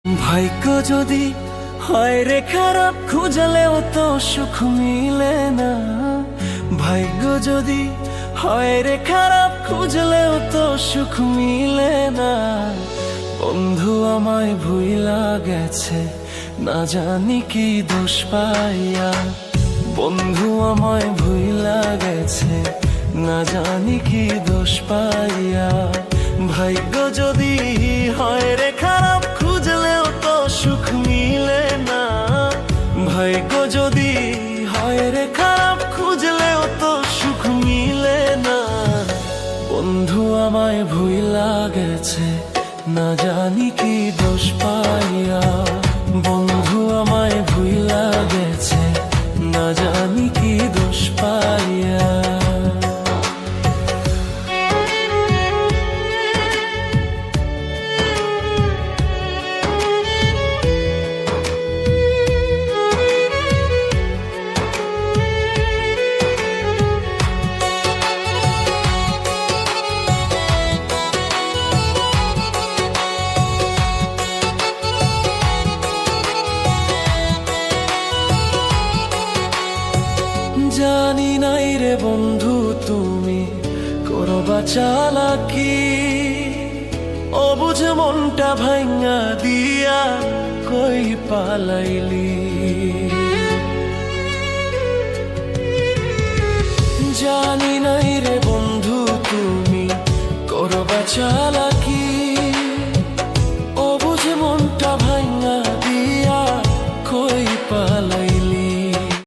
ভাগ্য যদি হয় রে খারাপ, খুঁজলেও তো সুখ মিলে না। ভাগ্য যদি হয় রে খারাপ, খুঁজলেও তো সুখ মিলে না। বন্ধু আমায় ভুইলা গেছে, না জানি কি দোষ পাইয়া। বন্ধু আমায় ভুইলা গেছে, না জানি কি দোষ পাইয়া। ভাগ্য যদি হয় রে খারাপ, খুঁজলেও তো সুখ মিলে না। ভাগ্য যদি হয় রে খারাপ, খুঁজলেও তো সুখ মিলে না। বন্ধু আমায় ভুইলা গেছে, না জানি কি দোষ পাইয়া। বন্ধু আমায় ভুইলা গেছে, না জানি কি দোষ পাইয়া। জানি নাই রে বন্ধু তুমি করবা চালাকি, অবুঝ মনটা ভাঙা দিয়া কই পালাইলি। জানি নাই রে বন্ধু তুমি করবা চালাকি,